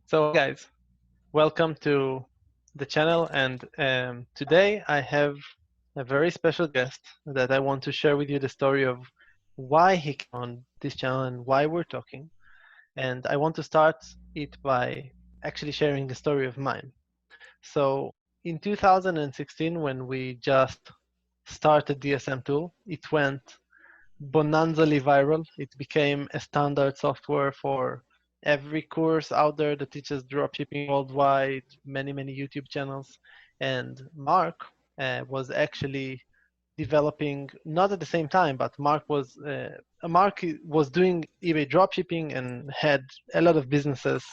So guys, welcome to the channel, and today I have a very special guest that I want to share with you the story of why he came on this channel and why we're talking. And I want to start it by actually sharing the story of mine. So in 2016, when we just started DSM tool, it went bonanzally viral. It became a standard software for every course out there that teaches dropshipping worldwide, many YouTube channels. And Mark was actually developing, not at the same time, but Mark was doing eBay dropshipping and had a lot of businesses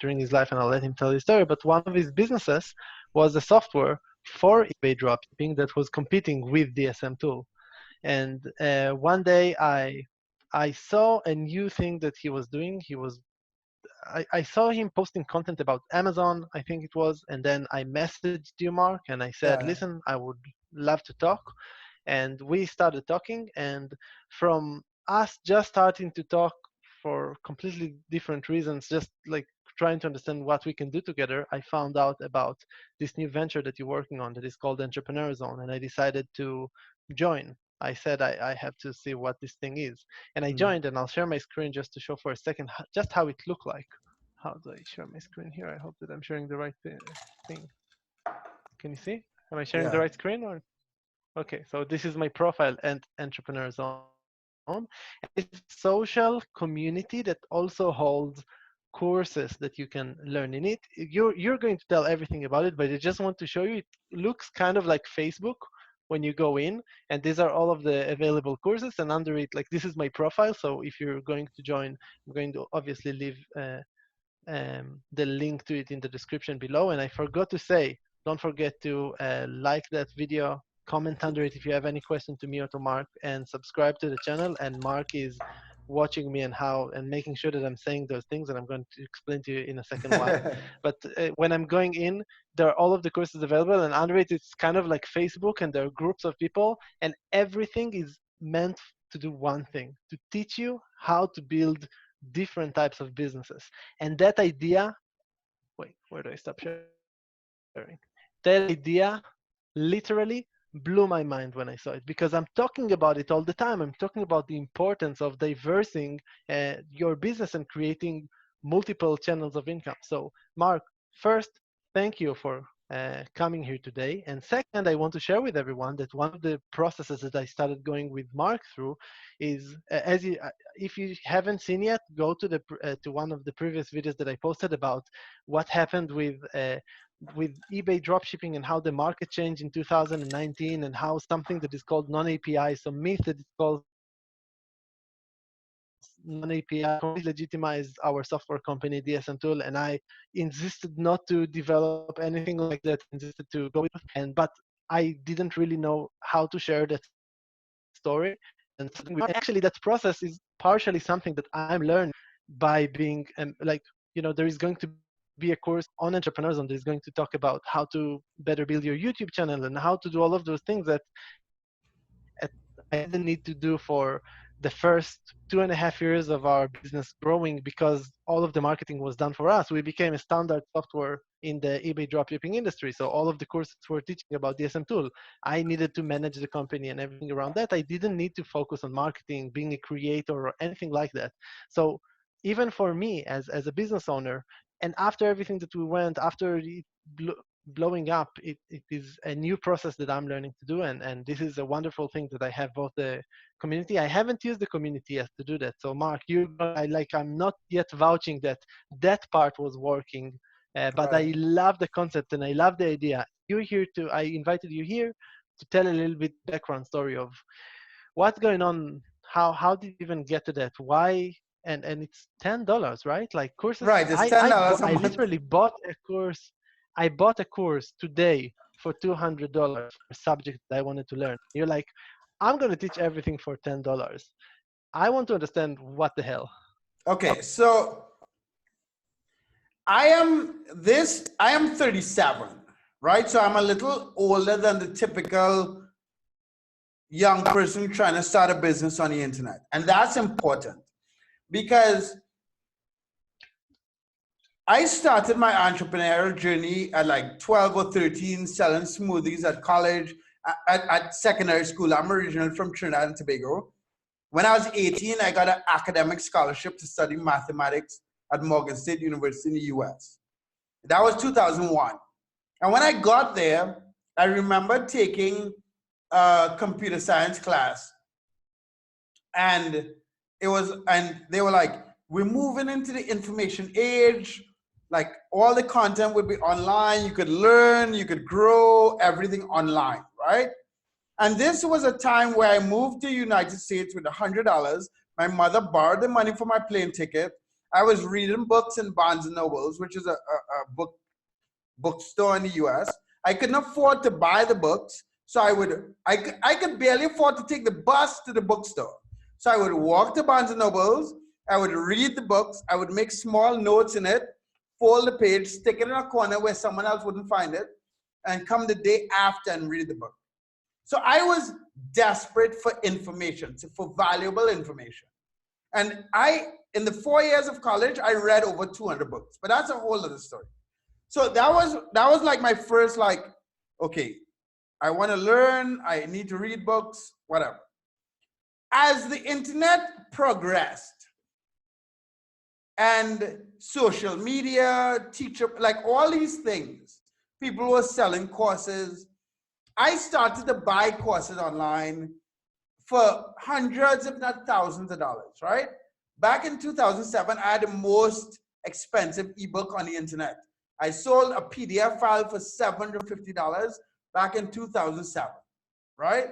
during his life, and I'll let him tell his story. But one of his businesses was a software for eBay dropshipping that was competing with DSM tool. And one day I saw a new thing that he was doing. I saw him posting content about Amazon, I think it was, and then I messaged you, Mark, and I said, Yeah. listen, I would love to talk. And we started talking, and from us just starting to talk for completely different reasons, just like trying to understand what we can do together, I found out about this new venture that you're working on that is called Entrepreneurial Zone, and I decided to join. I said I have to see what this thing is, and I Mm. joined, and I'll share my screen just to show for a second just how it looked like. How do I share my screen here? I hope that I'm sharing the right thing. Can you see? Am I sharing the Yeah. right screen or? Okay, so this is my profile and Entrepreneur Zone. And it's a social community that also holds courses that you can learn in it. You're going to tell everything about it, but I just want to show you it looks kind of like Facebook when you go in, and these are all of the available courses, and under it, like this is my profile. So if you're going to join, I'm going to obviously leave the link to it in the description below. And I forgot to say, don't forget to like that video, comment under it if you have any question to me or to Mark, and subscribe to the channel. And Mark is watching me and how and making sure that I'm saying those things, and I'm going to explain to you in a second why. But when I'm going in, there are all of the courses available, and under it, it's kind of like Facebook, and there are groups of people, and everything is meant to do one thing: to teach you how to build different types of businesses. And that idea, wait, where do I stop sharing? That idea literally blew my mind when I saw it, because I'm talking about it all the time. I'm talking about the importance of diversing your business and creating multiple channels of income. So, Mark, first, thank you for coming here today. And second, I want to share with everyone that one of the processes that I started going with Mark through is, if you haven't seen yet, go to to one of the previous videos that I posted about what happened with eBay dropshipping and how the market changed in 2019, and how something that is called non-API, some myth that is called non-API, completely legitimized our software company DSM Tool, and I insisted not to develop anything like that. I insisted to go with, and but I didn't really know how to share that story. And actually, that process is partially something that I'm learning by being there is going to be a course on Entrepreneurs, and there's going to talk about how to better build your YouTube channel and how to do all of those things that I didn't need to do for the first 2.5 years of our business growing, because all of the marketing was done for us. We became a standard software in the eBay dropshipping industry. So all of the courses were teaching about DSM tool. I needed to manage the company and everything around that. I didn't need to focus on marketing, being a creator, or anything like that. So even for me as a business owner, and after everything that we went, after it blowing up, it is a new process that I'm learning to do, and this is a wonderful thing that I have both the community. I haven't used the community yet to do that. So Mark, I'm not yet vouching that that part was working, but Right. I love the concept and I love the idea. I invited you here to tell a little bit background story of what's going on. How did you even get to that? Why? And it's $10, right? Like courses. Right. It's $10 a I month. literally bought a course. I bought a course today for $200 for a subject that I wanted to learn. You're like, I'm going to teach everything for $10. I want to understand what the hell. Okay. So I am 37, right? So I'm a little older than the typical young person trying to start a business on the internet. And that's important because I started my entrepreneurial journey at like 12 or 13, selling smoothies at college, at secondary school. I'm originally from Trinidad and Tobago. When I was 18, I got an academic scholarship to study mathematics at Morgan State University in the US. That was 2001. And when I got there, I remember taking a computer science class, and they were like, we're moving into the information age. Like all the content would be online. You could learn, you could grow, everything online, right? And this was a time where I moved to the United States with $100. My mother borrowed the money for my plane ticket. I was reading books in Barnes and Nobles, which is a bookstore in the US. I couldn't afford to buy the books, so I could barely afford to take the bus to the bookstore. So I would walk to Barnes and Nobles, I would read the books, I would make small notes in it, fold the page, stick it in a corner where someone else wouldn't find it, and come the day after and read the book. So I was desperate for information, for valuable information. And in the 4 years of college, I read over 200 books, but that's a whole other story. So that was like my first, like, okay, I want to learn, I need to read books, whatever. As the internet progressed and social media, teacher, like all these things, people were selling courses. I started to buy courses online for hundreds, if not thousands of dollars, right? Back in 2007, I had the most expensive ebook on the internet. I sold a PDF file for $750 back in 2007, right?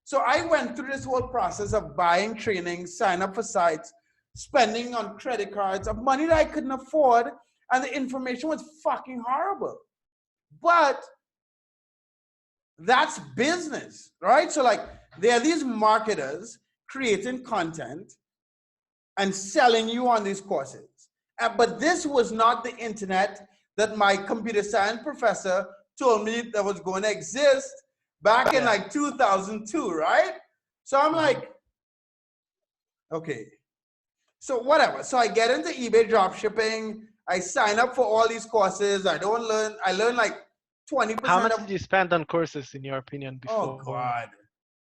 So I went through this whole process of buying training, sign up for sites, spending on credit cards of money that I couldn't afford, and the information was fucking horrible. But that's business, right? So like there are these marketers creating content and selling you on these courses. But this was not the internet that my computer science professor told me that was going to exist back in like 2002, right? So I'm like, okay, so whatever. So I get into eBay dropshipping. I sign up for all these courses. I learn like 20%. How much did you spend on courses, in your opinion, before? Oh God.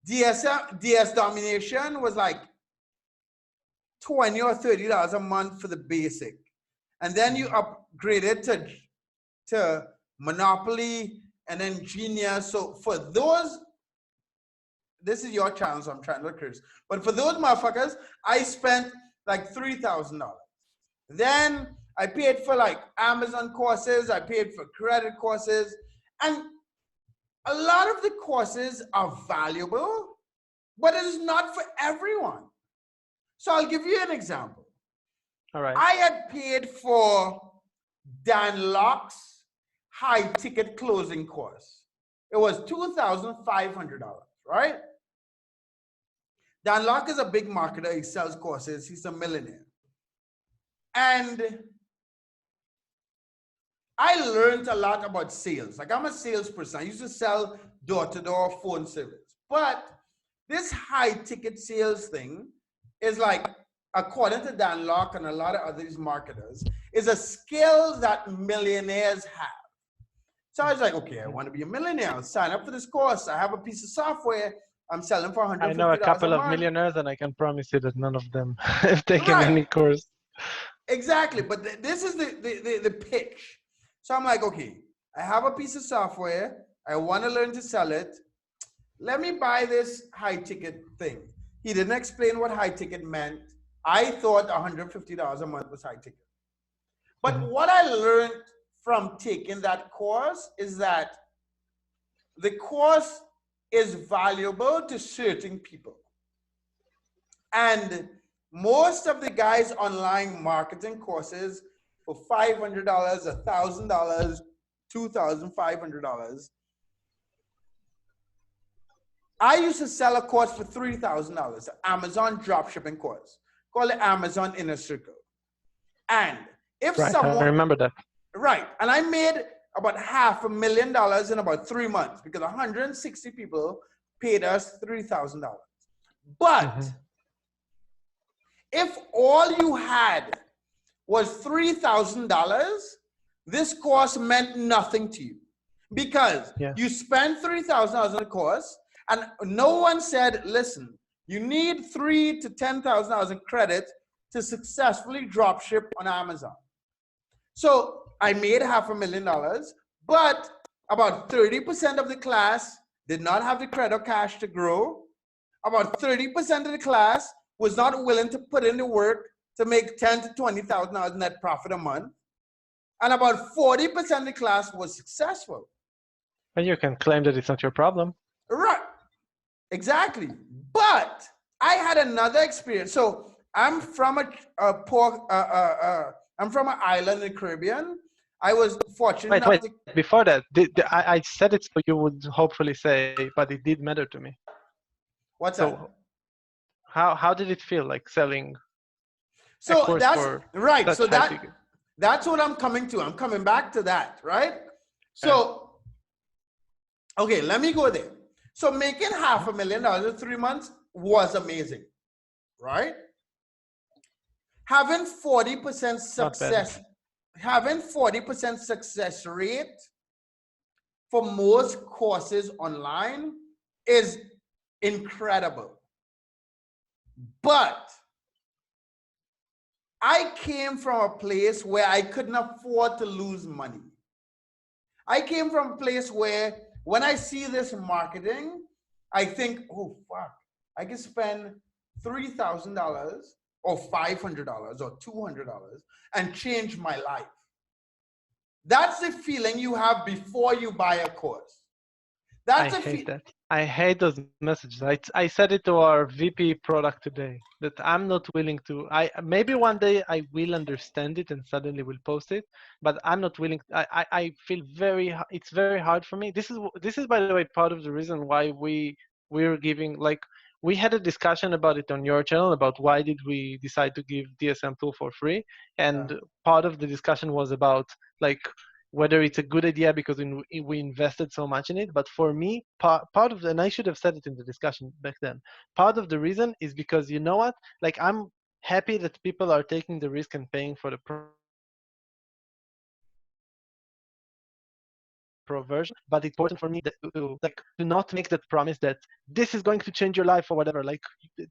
DS domination was like $20 or $30 a month for the basic. And then you upgrade it to Monopoly and then Genius. So for those, this is your channel, so I'm trying to look curious. But for those motherfuckers, I spent like $3,000. Then I paid for like Amazon courses, I paid for credit courses, and a lot of the courses are valuable, but it is not for everyone. So I'll give you an example. All right. I had paid for Dan Locke's high ticket closing course. It was $2,500, right? Dan Locke is a big marketer. He sells courses. He's a millionaire. And I learned a lot about sales. Like I'm a salesperson. I used to sell door-to-door phone service. But this high ticket sales thing is like, according to Dan Locke and a lot of other marketers, is a skill that millionaires have. So I was like, okay, I want to be a millionaire. I'll sign up for this course. I have a piece of software. I'm selling for $150 I know a couple of millionaires, and I can promise you that none of them have taken any course. Exactly, but this is the pitch. So I'm like, okay, I have a piece of software. I want to learn to sell it. Let me buy this high ticket thing. He didn't explain what high ticket meant. I thought $150 a month was high ticket. But what I learned from taking that course is that the course is valuable to certain people. And most of the guys online marketing courses for $500, $1,000, $2,500. I used to sell a course for $3,000, an Amazon dropshipping course called the Amazon Inner Circle. And if someone, I remember that. Right, and I made about $500,000 in about 3 months because 160 people paid us $3,000. But if all you had was $3,000, this course meant nothing to you because Yeah. you spent $3,000 on a course and no one said, listen, you need $3,000 to $10,000 in credit to successfully drop ship on Amazon. So I made $500,000, but about 30% of the class did not have the credit cash to grow. About 30% of the class was not willing to put in the work to make $10,000 to $20,000 net profit a month. And about 40% of the class was successful. And you can claim that it's not your problem. Right. Exactly. But I had another experience. So I'm from I'm from an island in the Caribbean. I was fortunate Wait, enough wait. to. Before that, I said it so you would hopefully say, but it did matter to me. What's that? So how did it feel like selling a So course that's for right. such So high ticket? that's what I'm coming to. I'm coming back to that, right? Okay. So, okay, let me go there. So making $500,000 in 3 months was amazing, right? Having 40% Not bad. success, having 40% success rate for most courses online is incredible. But I came from a place where I couldn't afford to lose money. I came from a place where when I see this marketing, I think, oh, fuck, I can spend $3,000 or $500 or $200 and change my life. That's the feeling you have before you buy a course. I That's a hate feel. that. I hate those messages. I said it to our VP product today that I'm not willing to. I maybe one day I will understand it and suddenly will post it, but I'm not willing. I feel it's very hard for me. This is by the way part of the reason why we're giving like we had a discussion about it on your channel about why did we decide to give DSM tool for free, and part of the discussion was about like whether it's a good idea because we invested so much in it. But for me, part of, and I should have said it in the discussion back then, part of the reason is because you know what? Like I'm happy that people are taking the risk and paying for the pro version, but it's important for me that to not make that promise that this is going to change your life or whatever. Like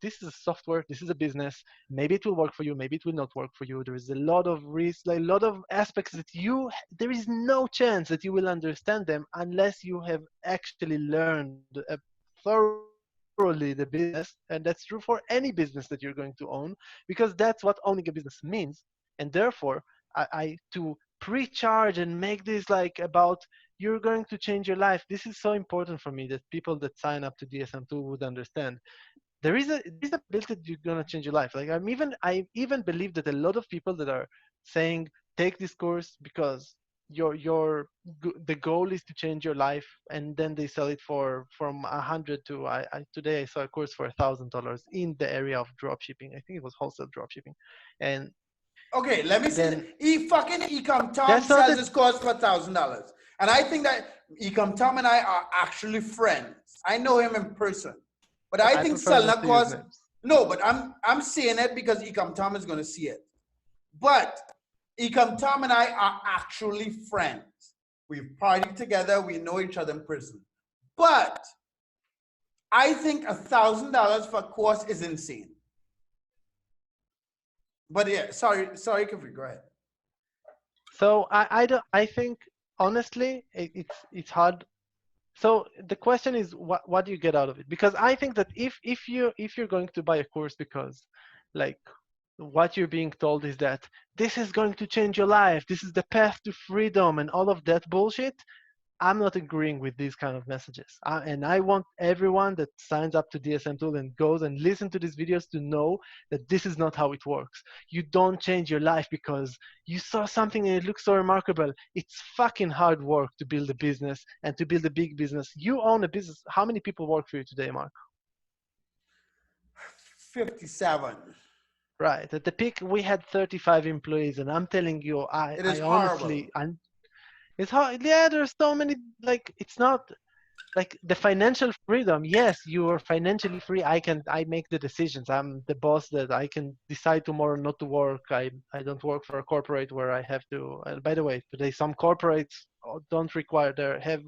this is a software, this is a business. Maybe it will work for you, maybe it will not work for you. There is a lot of risks, like a lot of aspects that there is no chance that you will understand them unless you have actually learned thoroughly the business. And that's true for any business that you're going to own, because that's what owning a business means. And therefore, to pre-charge and make this like about you're going to change your life, this is so important for me that people that sign up to DSM2 would understand. There is a possibility that you're gonna change your life. Like I even believe that a lot of people that are saying take this course because the goal is to change your life, and then they sell it for from 100 to today I saw a course for $1,000 in the area of drop shipping. I think it was wholesale drop shipping, and Okay, let me see. then Fucking Ecom Tom that's not sells the his course for $1,000, and I think that Ecom Tom and I are actually friends. I know him in person, but I I think prefer selling not a to use course. names. No, but I'm saying it because Ecom Tom is going to see it. But Ecom Tom and I are actually friends. We've partied together. We know each other in person. But I think $1,000 for a course is insane. But yeah, sorry, Kafri, go ahead. So I think honestly it's hard. So the question is what do you get out of it? Because I think that if you're going to buy a course because like what you're being told is that this is going to change your life, this is the path to freedom and all of that bullshit, I'm not agreeing with these kind of messages. And I want everyone that signs up to DSM Tool and goes and listen to these videos to know that this is not how it works. You don't change your life because you saw something and it looks so remarkable. It's fucking hard work to build a business and to build a big business. You own a business. How many people work for you today, Mark? 57. Right. At the peak, we had 35 employees, and I'm telling you, It is I horrible. honestly, it's hard. Yeah, there's so many. Like, it's not. like the financial freedom. Yes, you are financially free. I make the decisions. I'm the boss, that I can decide tomorrow not to work. I don't work for a corporate where I have to, by the way, today some corporates don't require, they have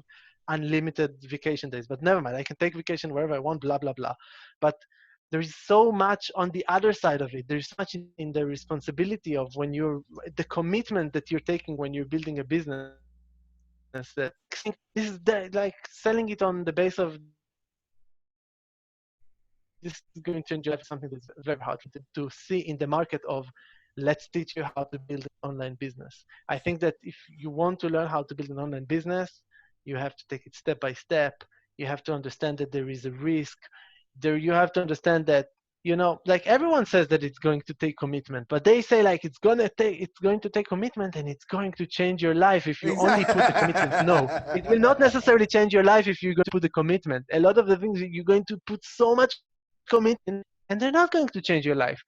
unlimited vacation days, but never mind, I can take vacation wherever I want, blah blah blah. But there's so much on the other side of it. There's so much in the responsibility of when you're, the commitment that you're taking when you're building a business, that fixing, this is like selling it on the base of this is going to change your life, is something that's very hard to see in the market of, let's teach you how to build an online business. I think that if you want to learn how to build an online business, you have to take it step by step. You have to understand that there is a risk. There, you have to understand that, like everyone says that it's going to take commitment, but they say like it's going to take commitment and it's going to change your life if you only put the commitment. No, it will not necessarily change your life if you're going to put the commitment. A lot of the things you're going to put so much commitment in, and they're not going to change your life.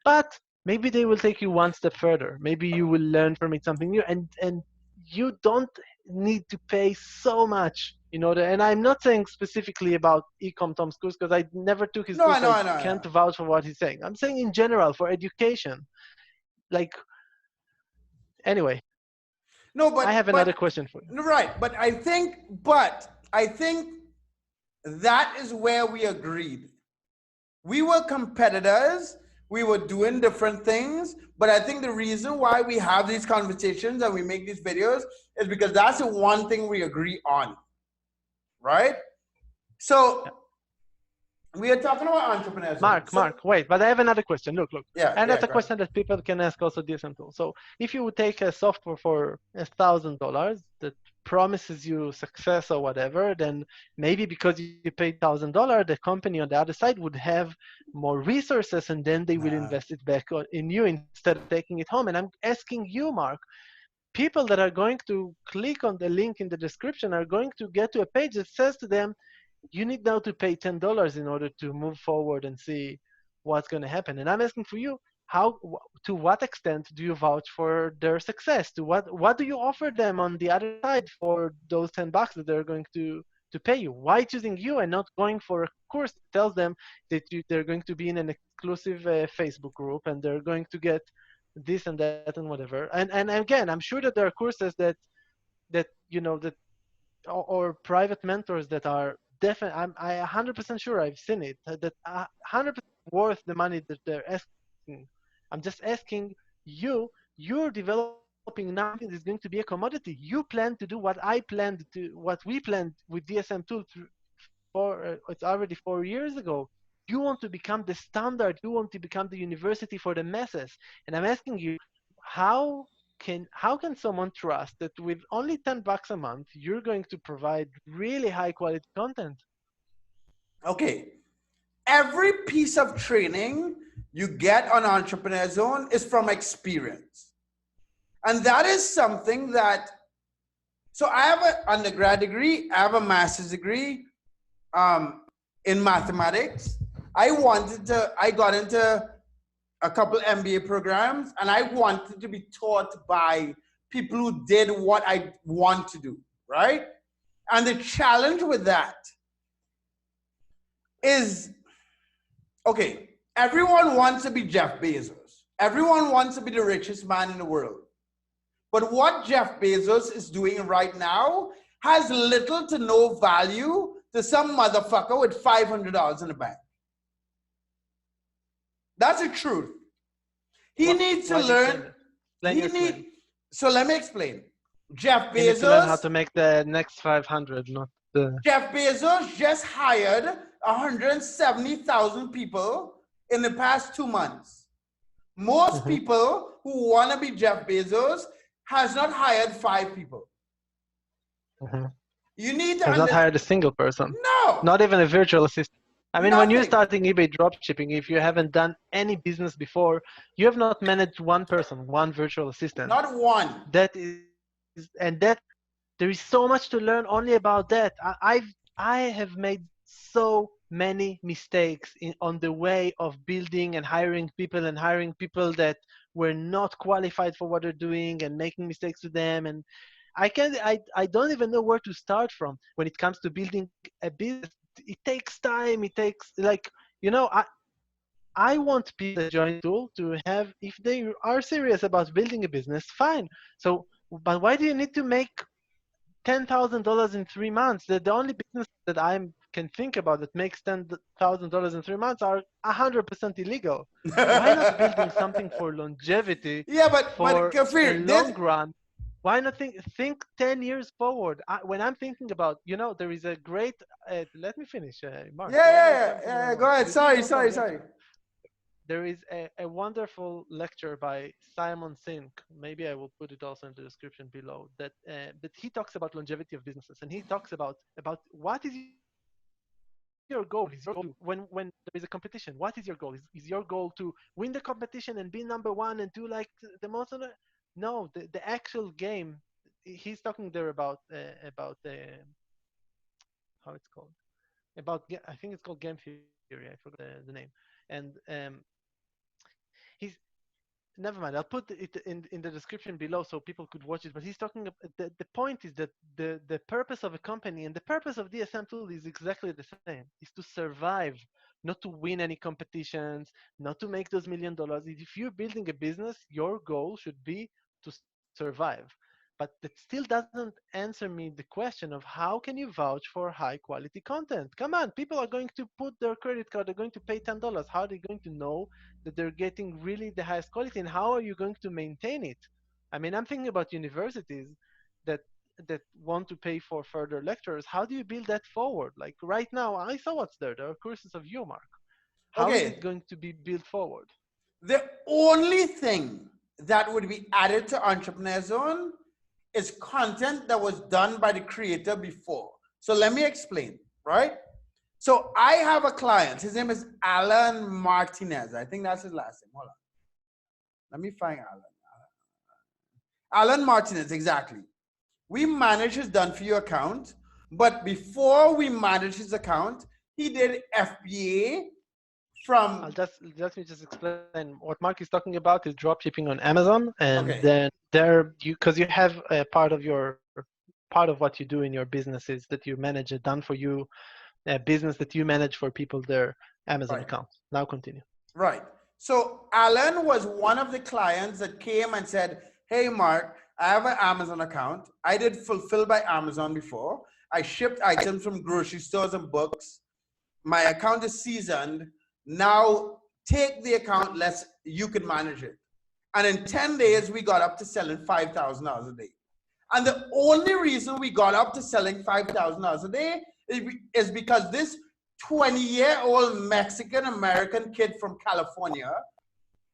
But maybe they will take you one step further. Maybe you will learn from it something new, and you don't need to pay so much in order. And I'm not saying specifically about Ecom Tom's course, because I never took his course, so I No, I can't know, I know, vouch I for know. what he's saying. I'm saying in general for education. Like, anyway, No, I have another but question for you. right. But I think that is where we agreed. We were competitors. We were doing different things. But I think the reason why we have these conversations and we make these videos is because that's the one thing we agree on, right? So we are talking about entrepreneurship. So Mark, wait, but I have another question. Look. yeah, And yeah, that's a go ahead. question that people can ask also DSM tools. So if you would take a software for $1,000 that promises you success or whatever, then maybe because you paid $1,000, the company on the other side would have more resources, and then they will Nah. invest it back in you instead of taking it home. And I'm asking you, Mark, people that are going to click on the link in the description are going to get to a page that says to them, you need now to pay $10 in order to move forward and see what's going to happen. And I'm asking for you, how, to what extent do you vouch for their success? To what do you offer them on the other side for those $10 that they're going to pay you? Why choosing you and not going for a course that tells them that they're going to be in an exclusive Facebook group and they're going to get this and that and whatever? And again, I'm sure that there are courses that that or private mentors that are definitely, I 100% sure I've seen it, that 100% worth the money that they're asking. I'm just asking you, you're developing now something that's going to be a commodity. You plan to do what I planned to, what we planned with DSM tool for, it's already 4 years ago. You want to become the standard. You want to become the university for the masses. And I'm asking you, how how can someone trust that with only $10 a month you're going to provide really high quality content? Okay. Every piece of training you get on Entrepreneur Zone is from experience. And that is something that, so I have an undergrad degree, I have a master's degree in mathematics. I got into a couple MBA programs and I wanted to be taught by people who did what I want to do, right? And the challenge with that is, okay, everyone wants to be Jeff Bezos. Everyone wants to be the richest man in the world. But what Jeff Bezos is doing right now has little to no value to some motherfucker with $500 in the bank. That's the truth. He needs to Why do you say learn. that? Explain He your need. explain. So let me explain. Jeff He needs to learn how Bezos. to make the next 500, not the. Jeff Bezos just hired 170,000 people in the past 2 months. Most Mhm. people who want to be Jeff Bezos has not hired 5 people. Mhm. You need to Has not understand. hired a single person, No, not even a virtual assistant. I mean, when you're nothing. starting eBay dropshipping, if you haven't done any business before, you have not managed one person, one virtual assistant. Not one. That is, and that there is so much to learn only about that. I have made so many mistakes on the way of building and hiring people that were not qualified for what they're doing and making mistakes with them. And I don't even know where to start from when it comes to building a business. It takes time. It takes like, I want people that join the tool to have, if they are serious about building a business, fine. So, but why do you need to make $10,000 in 3 months? The only business that I can think about that makes $10,000 in 3 months are 100% illegal. Why not building something for longevity, Yeah, but for a Kafir, this long run? Why not think 10 years forward? When I'm thinking about, there is a great. Let me finish, Mark. yeah, Why are yeah, you yeah, trying to yeah. Go interrupt? ahead. You Sorry, don't know sorry, the sorry. answer. There is a wonderful lecture by Simon Sink. Maybe I will put it also in the description below. That he talks about longevity of businesses, and he talks about what is your goal. Is your goal to when there is a competition? What is your goal? Is your goal to win the competition and be number one and do like the most? No, the actual game. He's talking there about how it's called, I think it's called game theory. I forgot the name. And he's never mind. I'll put it in the description below so people could watch it. But he's talking about the point is that the purpose of a company and the purpose of DSM tool is exactly the same: is to survive, not to win any competitions, not to make those $1 million. If you're building a business, your goal should be to survive. But that still doesn't answer me the question of how can you vouch for high quality content? Come on, people are going to put their credit card, they're going to pay $10. How are they going to know that they're getting really the highest quality, and how are you going to maintain it? I mean, I'm thinking about universities that want to pay for further lectures. How do you build that forward? Like right now, I saw what's there. There are courses of you, Mark. How is it Okay. going to be built forward? The only thing that would be added to Entrepreneur Zone is content that was done by the creator before. So let me explain, right? So I have a client. His name is Alan Martinez. I think that's his last name. Hold on. Let me find Alan. Alan Martinez, exactly. We manage his done for you account, but before we manage his account, he did FBA I'll from. just let me just explain. What Mark is talking about is drop shipping on Amazon, and Okay, then there you because you have a part of what you do in your business is that you manage a done for you business that you manage for people their Amazon right. account. Now continue. Right. So Alan was one of the clients that came and said, "Hey, Mark, I have an Amazon account. I did fulfill by Amazon before. I shipped items from grocery stores and books. My account is seasoned. Now take the account, you can manage it." And in 10 days, we got up to selling $5,000 a day. And the only reason we got up to selling $5,000 a day is because this 20-year-old Mexican American kid from California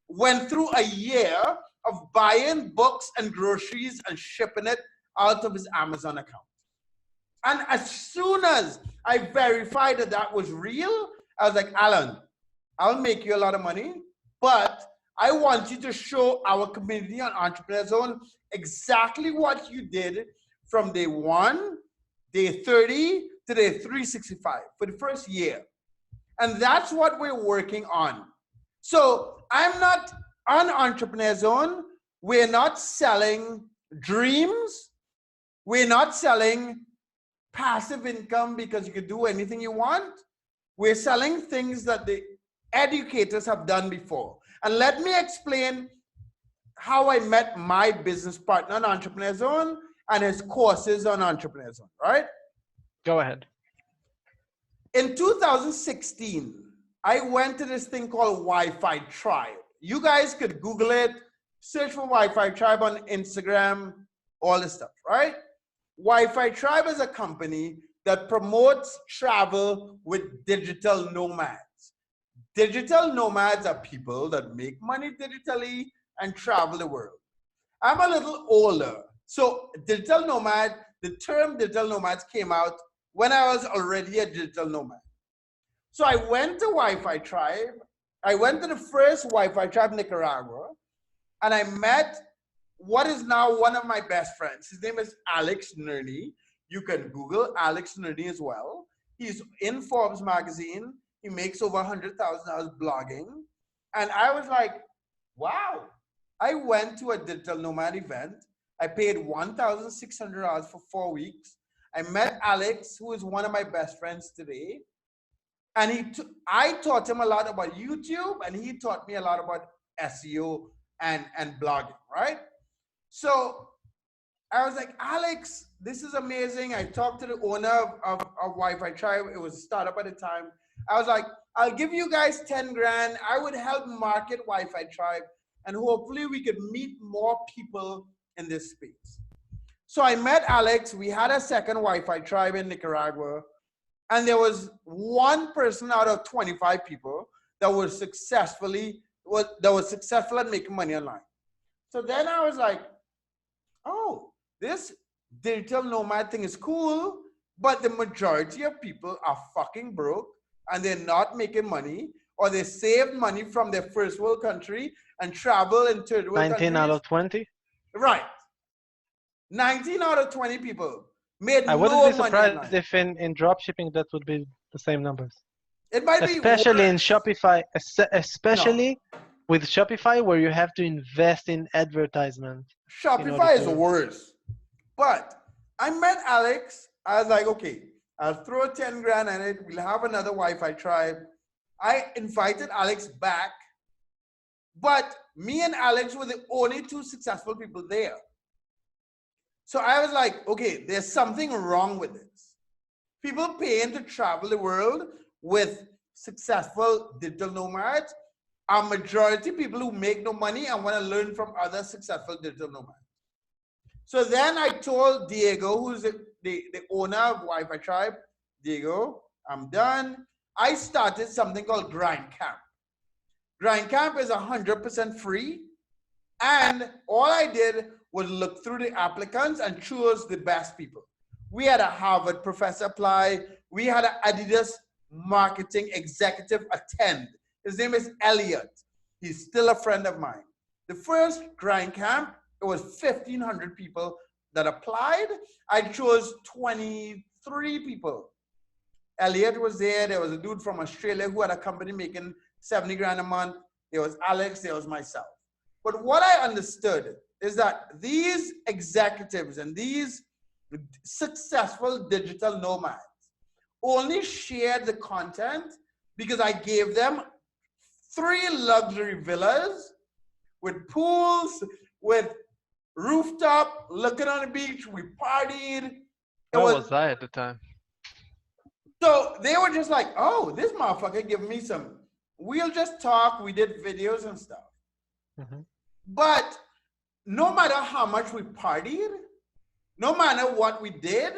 went through a year of buying books and groceries and shipping it out of his Amazon account. And as soon as I verified that that was real, I was like, Alan, I'll make you a lot of money, but I want you to show our community on Entrepreneur Zone exactly what you did from day 1, day 30 to day 365 for the first year. And that's what we're working on. So I'm not on Entrepreneur Zone. We're not selling dreams. We're not selling passive income because you can do anything you want. We're selling things that the educators have done before. And let me explain how I met my business partner on Entrepreneur Zone and his courses on Entrepreneur Zone, right? Go ahead. In 2016, I went to this thing called Wi-Fi Tribe. You guys could Google it, search for Wi-Fi Tribe on Instagram, all this stuff, right? Wi-Fi Tribe is a company that promotes travel with digital nomads. Digital nomads are people that make money digitally and travel the world. I'm a little older. So the term digital nomads came out when I was already a digital nomad. So I went to Wi-Fi Tribe. I went to the first Wi-Fi Tribe in Nicaragua, and I met what is now one of my best friends. His name is Alex Nerney. You can Google Alex Nerney as well. He's in Forbes magazine. He makes over $100,000 blogging. And I was like, wow. I went to a digital nomad event I paid $1,600 for 4 weeks. I met Alex, who is one of my best friends today. And I taught him a lot about YouTube, and he taught me a lot about SEO and blogging, right? So I was like, Alex, this is amazing. I talked to the owner of Wi-Fi Tribe. It was a startup at the time. I was like, I'll give you guys 10 grand. I would help market Wi-Fi Tribe, and hopefully we could meet more people in this space. So I met Alex. We had a second Wi-Fi Tribe in Nicaragua. And there was one person out of 25 people that was successful at making money online. So then I was like, oh, this digital nomad thing is cool, but the majority of people are fucking broke and they're not making money, or they saved money from their first world country and travel in third world 19 countries. out of 20? Right. 19 out of 20 people made I wouldn't be no money surprised online. if in dropshipping that would be the same numbers. It might be Especially in worse. Shopify, No. especially with Shopify, where you have to invest in advertisement. Shopify is worse. But I met Alex. I was like, okay, I'll throw 10 grand at it. We'll have another Wi-Fi Tribe. I invited Alex back, but me and Alex were the only two successful people there. So I was like, okay, there's something wrong with this. People paying to travel the world with successful digital nomads are majority people who make no money and want to learn from other successful digital nomads. So then I told Diego, who's the owner of Wi-Fi Tribe, Diego, I'm done. I started something called Grind Camp. Grind Camp is 100% free. And all I did was look through the applicants and choose the best people. We had a Harvard professor apply. We had an Adidas marketing executive attend. His name is Elliot. He's still a friend of mine. The first Grind Camp, it was 1,500 people that applied. I chose 23 people. Elliot was there. There was a dude from Australia who had a company making 70 grand a month. There was Alex. There was myself. But what I understood is that these executives and these successful digital nomads only shared the content because I gave them 3 luxury villas with pools, with rooftop, looking on the beach. We partied. Where was I at the time? So they were just like, oh, this motherfucker give me some. We'll just talk. We did videos and stuff. Mm-hmm. But no matter how much we partied, no matter what we did,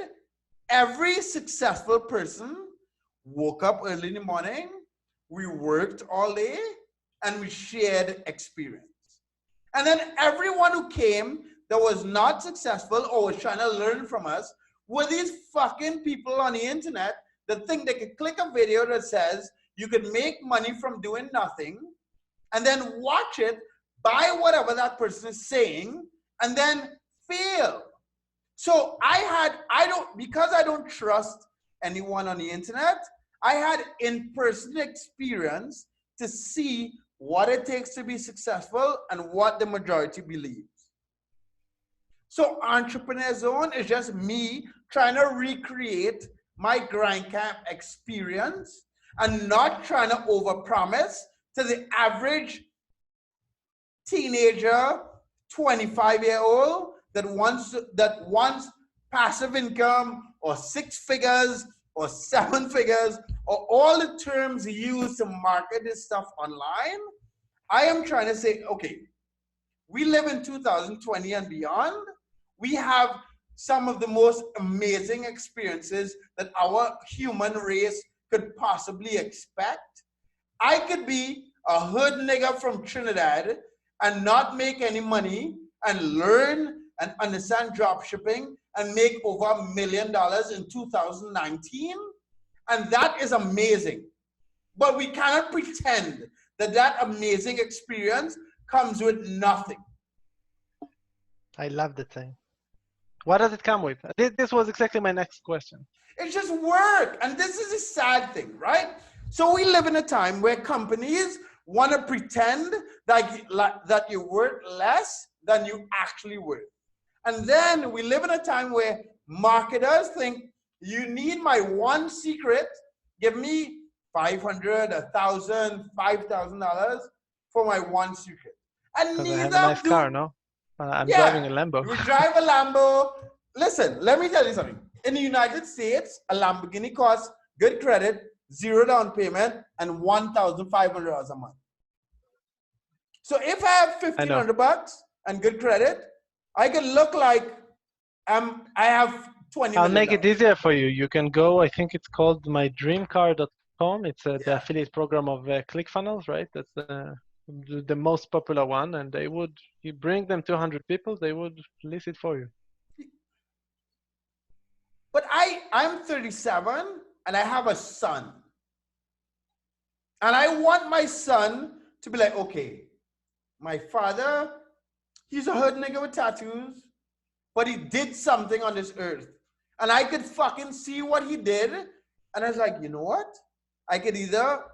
every successful person woke up early in the morning, we worked all day, and we shared experience. And then everyone who came that was not successful or was trying to learn from us were these fucking people on the internet that think they could click a video that says you can make money from doing nothing, and then watch it, buy whatever that person is saying, and then fail. So because I don't trust anyone on the internet, I had in-person experience to see what it takes to be successful and what the majority believes. So Entrepreneur Zone is just me trying to recreate my Grind Camp experience and not trying to overpromise to the average teenager, 25-year-old that wants passive income or 6 figures or 7 figures or all the terms used to market this stuff online. I am trying to say, okay, we live in 2020 and beyond. We have some of the most amazing experiences that our human race could possibly expect. I could be a hood nigga from Trinidad and not make any money and learn and understand dropshipping and make over $1 million in 2019. And that is amazing. But we cannot pretend that that amazing experience comes with nothing. I love the thing. What does it come with? This was exactly my next question. It's just work. And this is a sad thing, right? So we live in a time where companies want to pretend that you're worth less than you actually worth. And then we live in a time where marketers think you need my one secret. Give me 500, 1,000, $5,000 for my one secret. And Because I have a nice neither car, do, no? I'm driving yeah, a Lambo. we drive a Lambo. Listen, let me tell you something. In the United States, a Lamborghini costs good credit, zero down payment, and $1,500 a month. So if I have I know. $1,500 and good credit, I can look like I have $20 I'll million. make it easier for you. You can go, I think it's called mydreamcar.com. It's the Yeah. affiliate program of ClickFunnels, right? That's the most popular one. And you bring them 200 people, they would list it for you. But I'm 37 and I have a son. And I want my son to be like, okay, my father, he's a hood nigga with tattoos, but he did something on this earth. And I could fucking see what he did. And I was like, you know what? I could either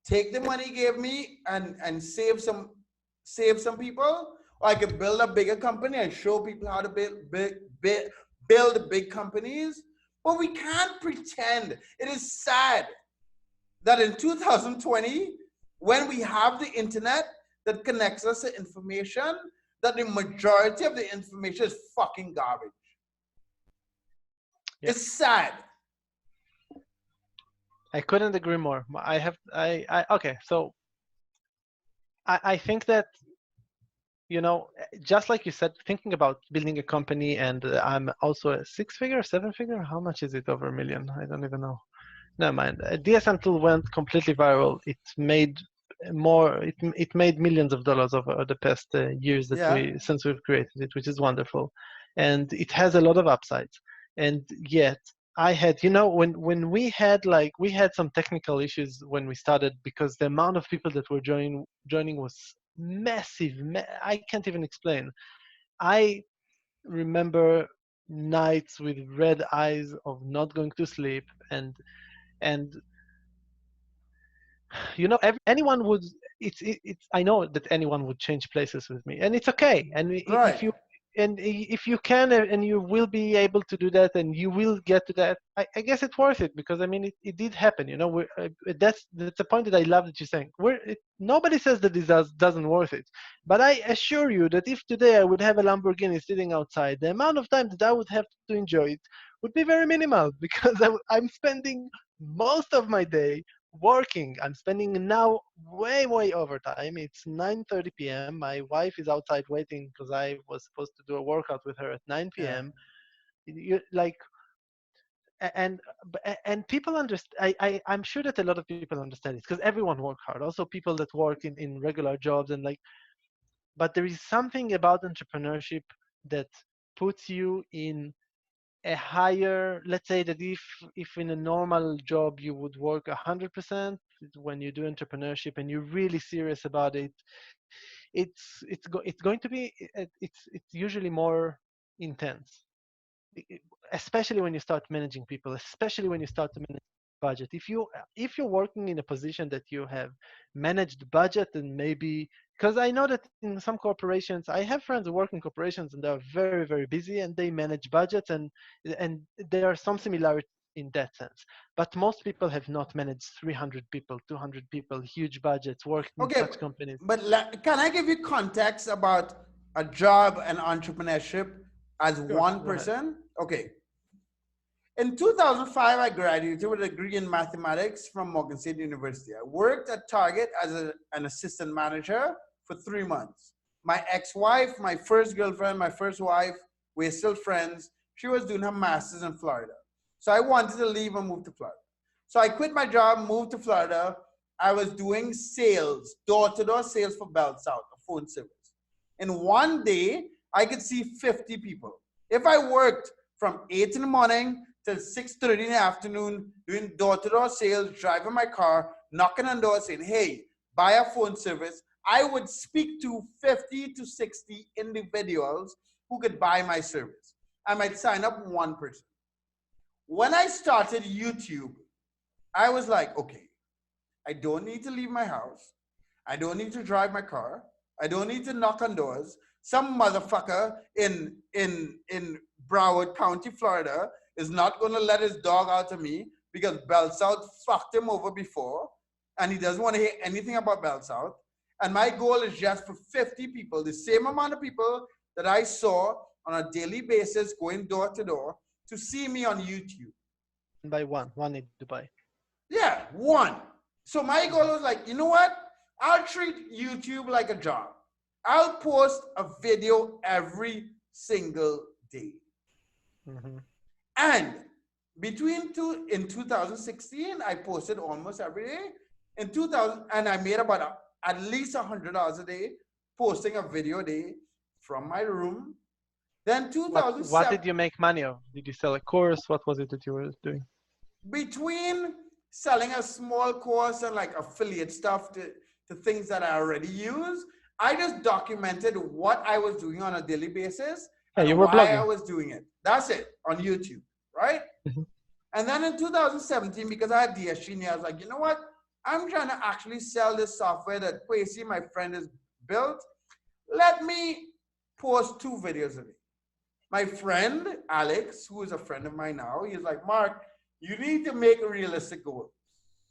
take the money he gave me and save some people, or I could build a bigger company and show people how to build big companies. But we can't pretend. It is sad that in 2020, when we have the internet that connects us to information, that the majority of the information is fucking garbage. Yeah. It's sad. I couldn't agree more. Okay, so I think that, just like you said, thinking about building a company, and I'm also a six-figure, seven-figure. How much is it over a million? I don't even know. Never mind. DSM tool went completely viral. It made it made millions of dollars over the past years Yeah. since we've created it, which is wonderful, and it has a lot of upsides. And yet, I had, when we had some technical issues when we started, because the amount of people that were joining was massive. I can't even explain. I remember nights with red eyes of not going to sleep, and anyone would. It's I know that anyone would change places with me, and it's okay. And Right. if you can, and you will be able to do that, and you will get to that, I guess it's worth it, because I mean it did happen. That's the point that I love that you're saying. Nobody says that this doesn't worth it, but I assure you that if today I would have a Lamborghini sitting outside, the amount of time that I would have to enjoy it would be very minimal, because I'm spending most of my day working. I'm spending now way overtime. It's 9:30 p.m. My wife is outside waiting because I was supposed to do a workout with her at 9 Yeah. p.m. Like, and people understand. I'm sure that a lot of people understand it, because everyone works hard. Also, people that work in regular jobs, and like, but there is something about entrepreneurship that puts you in a higher, let's say that if in a normal job you would work 100%, when you do entrepreneurship and you're really serious about it, it's going to be, it's usually more intense, especially when you start managing people, especially when you start to manage budget. If you're working in a position that you have managed budget, and maybe, because I know that in some corporations, I have friends who work in corporations and they're very busy, and they manage budgets, and there are some similarities in that sense. But most people have not managed 300 people, 200 people, huge budgets, worked in Okay, such companies. but can I give you context about a job and entrepreneurship as Sure, one go ahead. person? Okay. In 2005, I graduated with a degree in mathematics from Morgan State University. I worked at Target as an assistant manager for 3 months. My ex-wife, my first girlfriend, my first wife, we're still friends. She was doing her master's in Florida. So I wanted to leave and move to Florida. So I quit my job, moved to Florida. I was doing sales, door-to-door sales for Bell South, a phone service. In one day, I could see 50 people. If I worked from 8 in the morning till 6:30 in the afternoon, doing door-to-door sales, driving my car, knocking on doors, saying, hey, buy a phone service, I would speak to 50 to 60 individuals who could buy my service. I might sign up one person. When I started YouTube, I was like, okay, I don't need to leave my house. I don't need to drive my car. I don't need to knock on doors. some motherfucker in Broward County, Florida, is not going to let his dog out of me because Bell South fucked him over before, and he doesn't want to hear anything about Bell South. And my goal is just for 50 people, the same amount of people that I saw on a daily basis going door to door, to see me on YouTube. By one need to buy. Yeah, one. So my goal was like, you know what? I'll treat YouTube like a job. I'll post a video every single day. Mm-hmm. And in 2016, I posted almost every day. In 2000, and I made about at least $100 a day posting a video a day from my room. Then 2007. What did you make money of? Did you sell a course? What was it that you were doing? Between selling a small course and like affiliate stuff to things that I already use, I just documented what I was doing on a daily basis and you were why blogging. I was doing it. That's it, on YouTube, right? Mm-hmm. And then in 2017, because I had DSG, I was like, you know what? I'm trying to actually sell this software that Kwesi, my friend, has built. Let me post 2 videos a day. My friend, Alex, who is a friend of mine now, he's like, Mark, you need to make a realistic goal.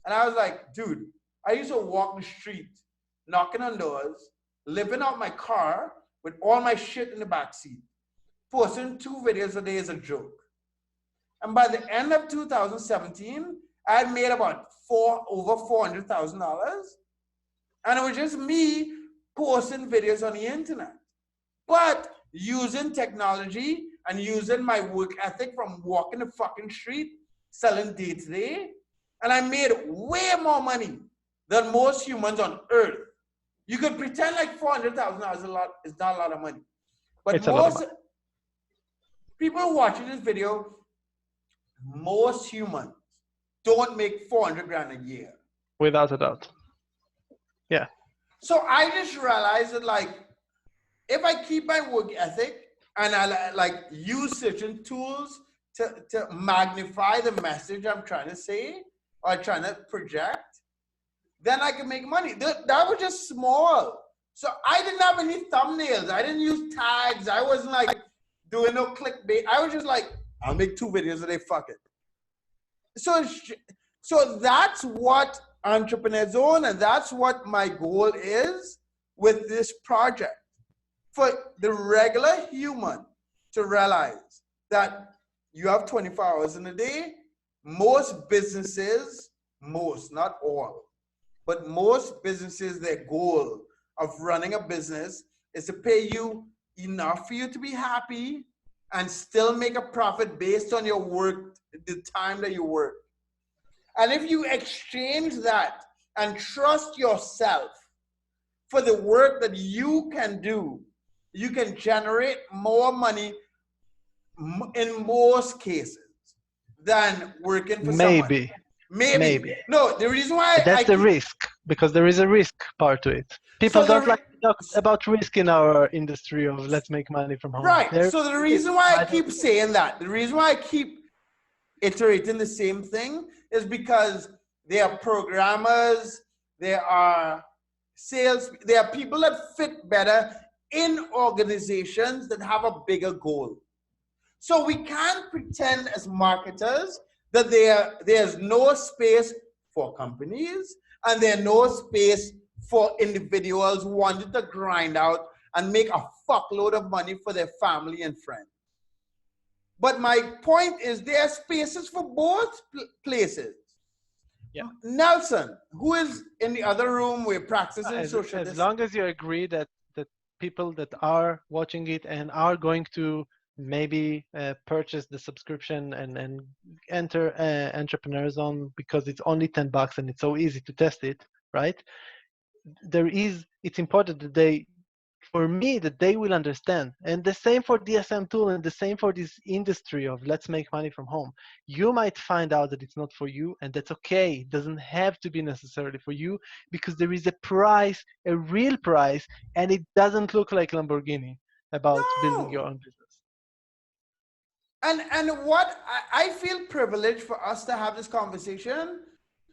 And I was like, dude, I used to walk the street, knocking on doors, living out my car with all my shit in the backseat. Posting 2 videos a day is a joke. And by the end of 2017, I had made about over $400,000. And it was just me posting videos on the internet. But using technology and using my work ethic from walking the fucking street, selling day to day. And I made way more money than most humans on earth. You could pretend like $400,000 is not a lot of money. But It's most people watching this video, most humans don't make 400 grand a year. Without a doubt. Yeah. So I just realized that, like, if I keep my work ethic and I like use certain tools to magnify the message I'm trying to say or trying to project, then I can make money. That was just small. So I didn't have any thumbnails. I didn't use tags. I wasn't like doing no clickbait. I was just like, I'll make 2 videos a day, fuck it. So that's what Entrepreneur Zone, and that's what my goal is with this project. For the regular human to realize that you have 24 hours in a day. Most businesses, not all, but most businesses, their goal of running a business is to pay you enough for you to be happy and still make a profit based on your work, the time that you work. And if you exchange that and trust yourself for the work that you can do, you can generate more money in most cases than working for someone. Maybe. No, the reason why that's the risk, because there is a risk part to it. People don't like to talk about risk in our industry of let's make money from home. Right. So the reason why I keep saying that, the reason why I keep iterating the same thing is because there are programmers, there are sales, there are people that fit better in organizations that have a bigger goal. So we can't pretend as marketers that there's no space for companies and there's no space for individuals wanting to grind out and make a fuckload of money for their family and friends. But my point is there are spaces for both places. Yeah. Nelson, who is in the other room, we're practicing social distancing. As long as you agree that people that are watching it and are going to maybe purchase the subscription and enter Entrepreneur Zone because it's only $10 and it's so easy to test it, right? It's important that they will understand. And the same for DSM tool and the same for this industry of let's make money from home. You might find out that it's not for you, and that's okay. It doesn't have to be necessarily for you because there is a price, a real price, and it doesn't look like Lamborghini about building your own business. And what I feel privileged for us to have this conversation,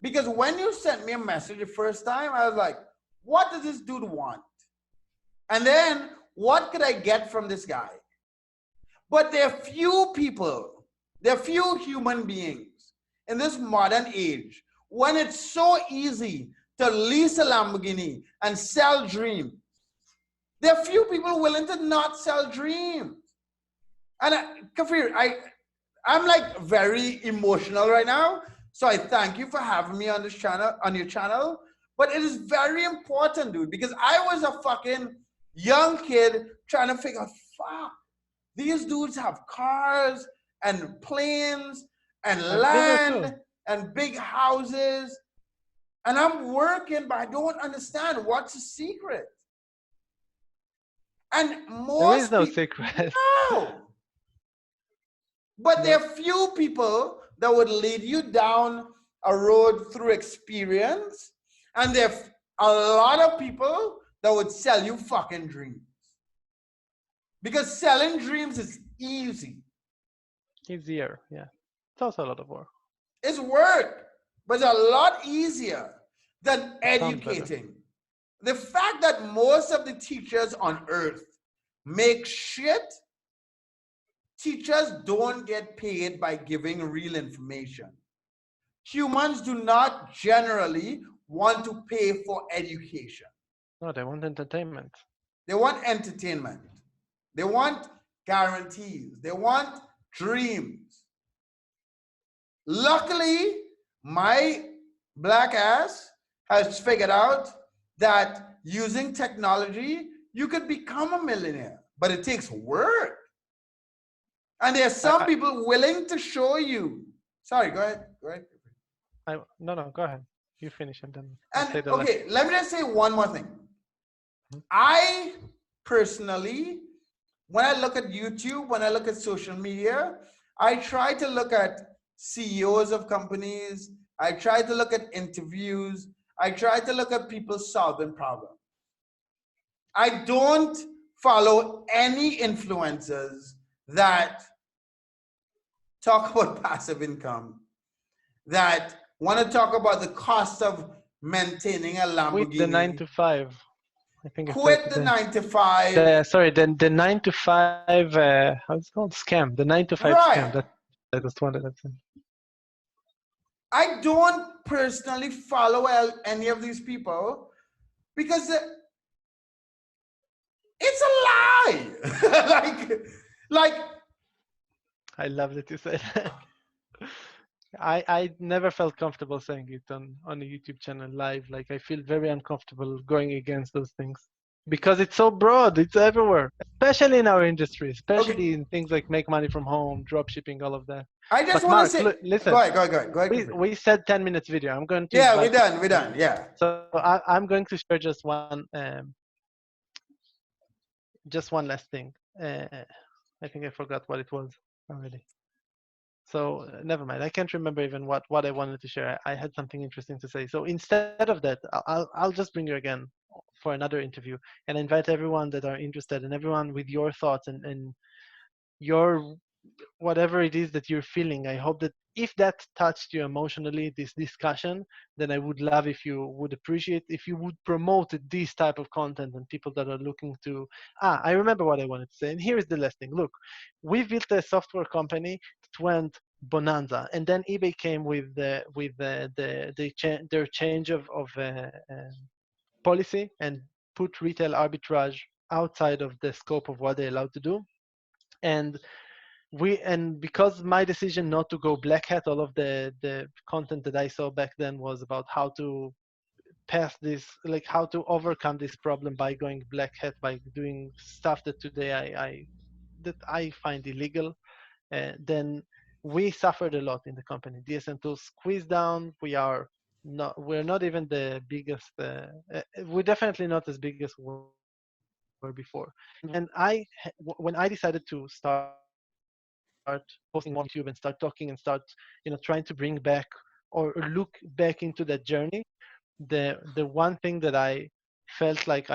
because when you sent me a message the first time, I was like, what does this dude want? And then what could I get from this guy? But there are few people, there are few human beings in this modern age when it's so easy to lease a Lamborghini and sell dreams. There are few people willing to not sell dreams. And Kafir, I'm like very emotional right now. So I thank you for having me on this channel, on your channel. But it is very important, dude, because I was a fucking young kid trying to figure out, fuck, these dudes have cars and planes and I've been there too. land and big houses. And I'm working, but I don't understand what's the secret. And There is most no people, secret. no. But there No. are few people that would lead you down a road through experience. And there are a lot of people that would sell you fucking dreams. Because selling dreams is easy. Easier, yeah. It's also a lot of work. It's work, but it's a lot easier than Sounds better. educating. The fact that most of the teachers on earth make shit, teachers don't get paid by giving real information. Humans do not generally want to pay for education. No, they want entertainment. They want entertainment. They want guarantees. They want dreams. Luckily, my black ass has figured out that using technology, you could become a millionaire, but it takes work. And there are some people willing to show you. Sorry, go ahead. Go ahead. No, go ahead. You finish and then I'll And say the last. okay, let me just say one more thing. Mhm. I personally, when I look at YouTube, when I look at social media, I try to look at CEOs of companies. I try to look at interviews. I try to look at people solving problems. I don't follow any influencers that talk about passive income, that want to talk about the cost of maintaining a Quit the 9 Lamborghini. to 5. I think I Quit started the the 9 to 5. sorry, the 9 to 5 how's it called? Scam. The 9 to 5 scam. Right. That was one that I've seen. I don't personally follow any of these people because it's a lie. like I love that you said that. I never felt comfortable saying it on a YouTube channel live. Like I feel very uncomfortable going against those things because it's so broad. It's everywhere, especially in our industry, okay. especially in things like make money from home, drop shipping, all of that. I just But want to Mark, say, go listen, ahead, go ahead, go ahead, go ahead. we said 10 minutes video. I'm going to Yeah, we're invite you. done. We're done. Yeah. So I'm going to share just one last thing. I think I forgot what it was already. So never mind. I can't remember even what I wanted to share. I had something interesting to say. So instead of that, I'll just bring you again for another interview and invite everyone that are interested and everyone with your thoughts and your whatever it is that you're feeling. I hope that if that touched you emotionally, this discussion, then I would love if you would appreciate, if you would promote this type of content and people that are looking to, I remember what I wanted to say. And here's the last thing. Look, we built a software company that went bonanza, and then eBay came with their change of policy and put retail arbitrage outside of the scope of what they're allowed to do. And because my decision not to go black hat, all of the content that I saw back then was about how to pass this, like how to overcome this problem by going black hat, by doing stuff that today I find illegal. Then we suffered a lot in the company. DSM2 squeezed down. We're not even the biggest. We're definitely not as big as we were before. And when I decided to start posting more on YouTube and start talking and start, trying to bring back or look back into that journey, the one thing that I felt like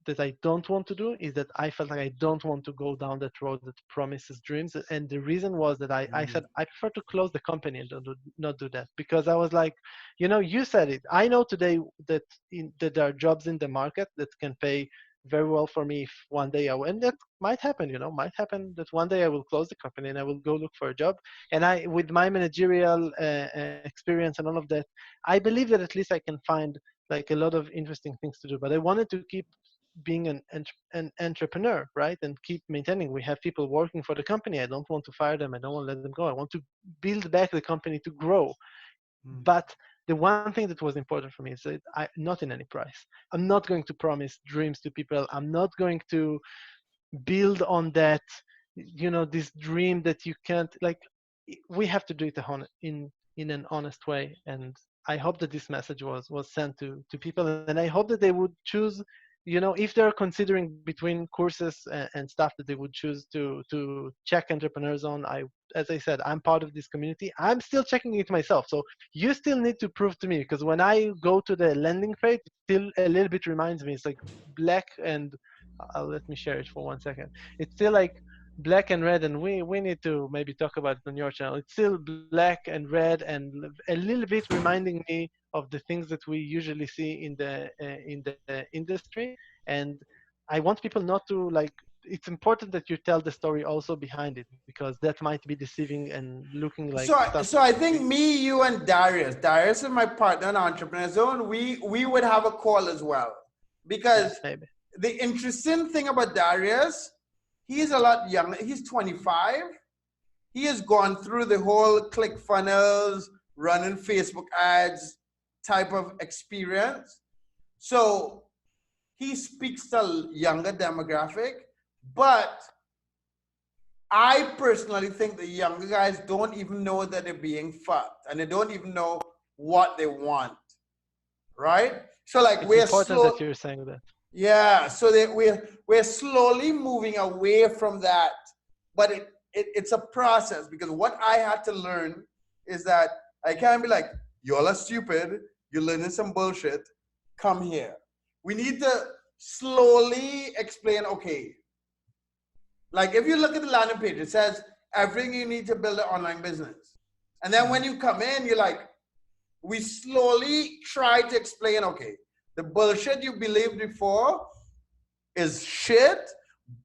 that I don't want to do is that I felt like I don't want to go down that road that promises dreams. And the reason was that I said I prefer to close the company and not do that, because I was like, you said it. I know today that there are jobs in the market that can pay very well for me if one day and that might happen, might happen that one day I will close the company and I will go look for a job. And with my managerial experience and all of that, I believe that at least I can find like a lot of interesting things to do. But I wanted to keep being an entrepreneur, right? And keep maintaining. We have people working for the company. I don't want to fire them. I don't want to let them go. I want to build back the company to grow. Mm. But the one thing that was important for me is that not in any price. I'm not going to promise dreams to people. I'm not going to build on that, this dream that you can't, like, we have to do it in an honest way. And I hope that this message was sent to people, and I hope that they would choose, if they're considering between courses and stuff, that they would choose to check Entrepreneurs on. As I said, I'm part of this community. I'm still checking it myself, so you still need to prove to me, because when I go to the landing page, it still a little bit reminds me, it's like black and let me share it for 1 second. It's still like black and red, and we need to maybe talk about it on your channel. It's still black and red, and a little bit reminding me of the things that we usually see in the industry. And I want people not to, like, it's important that you tell the story also behind it, because that might be deceiving and looking like So, stuff. so I think me, you, and Darius is my partner in Entrepreneur Zone. We would have a call as well, because Yes, maybe. the interesting thing about Darius, he's a lot younger. He's 25. He has gone through the whole ClickFunnels, running Facebook ads type of experience. So he speaks to a younger demographic, but I personally think the younger guys don't even know that they're being fucked, and they don't even know what they want, right? So like It's we're important that slow, you're saying that. yeah. So that we're slowly moving away from that, but it's a process, because what I had to learn is that I can't be like, y'all are stupid, you're learning some bullshit, come here. We need to slowly explain, okay, like if you look at the landing page, it says everything you need to build an online business. And then when you come in, you're like, we slowly try to explain, okay, the bullshit you believed before is shit,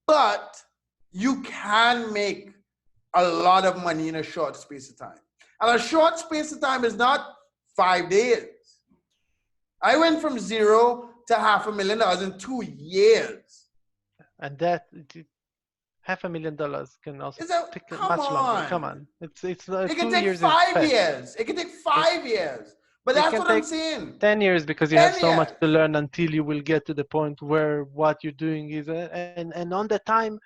but you can make a lot of money in a short space of time. And a short space of time is not 5 days. I went from zero to $500,000 in 2 years. And that $500,000 can also It's a, take come much longer. Come on. on, it's It can two take years is 5 fast. years. It can take It, 5 years. But it that's can what I'm take saying. 10 years, because you have 10 so much years. to learn until you will get to the point where what you're doing is, and on the time,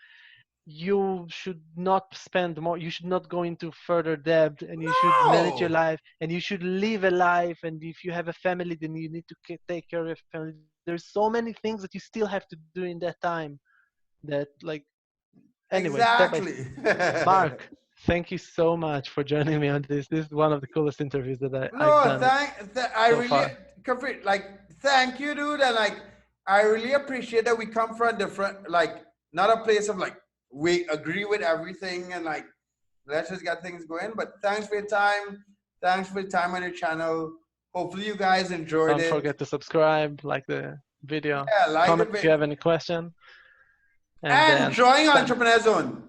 you should not spend more. You should not go into further debt, and you should manage your No. life, and you should live a life. And if you have a family, then you need to take care of your family. There's so many things that you still have to do in that time, that, like, anyway, step by step. Exactly. Mark, thank you so much for joining me on this. This is one of the coolest interviews that I've No, done I so really, far. like, thank you, dude. And like, I really appreciate that we come from a different, like, not a place of like, we agree with everything and like, let's just get things going. But thanks for your time. Thanks for your time on your channel. Hopefully you guys enjoyed Don't it. forget to subscribe, like the video, Yeah, like the comment if you video. have any question, and And then join time. Entrepreneur Zone.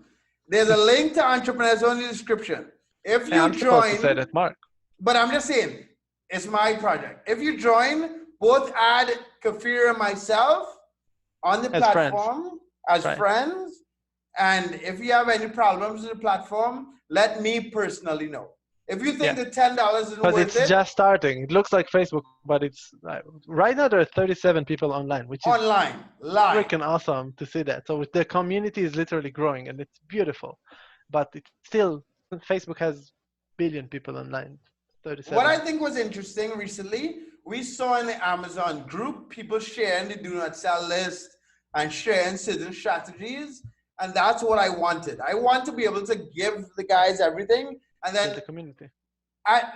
There's a link to Entrepreneur Zone in the description. If Hey, you I'm supposed to say join, that, Mark. but I'm just saying, it's my project. If you join, both add Kafir and myself on the As friends, platform as right? friends. And if you have any problems with the platform, let me personally know. If you think Yeah, the $10 isn't because worth it's it, just starting. It looks like Facebook, but it's right now there are 37 people online, which is online, live. freaking awesome to see that. So the community is literally growing, and it's beautiful. But it's still, Facebook has billion people online. What 37. I think was interesting recently, we saw in the Amazon group people sharing the do not sell list and sharing certain strategies. And that's what I wanted. I want to be able to give the guys everything. And Build then the community.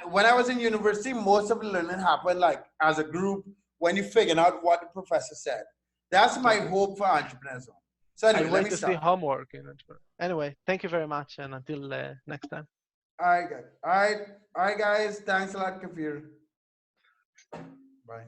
when I was in university, most of the learning happened like as a group when you figured out what the professor said. That's my Totally. hope for Entrepreneurs Zone. So anyway, I let wait me to see stop. homework in Entrepreneur. Anyway, thank you very much, and until next time. All right, guys. All right, guys. Thanks a lot, Kafir. Bye.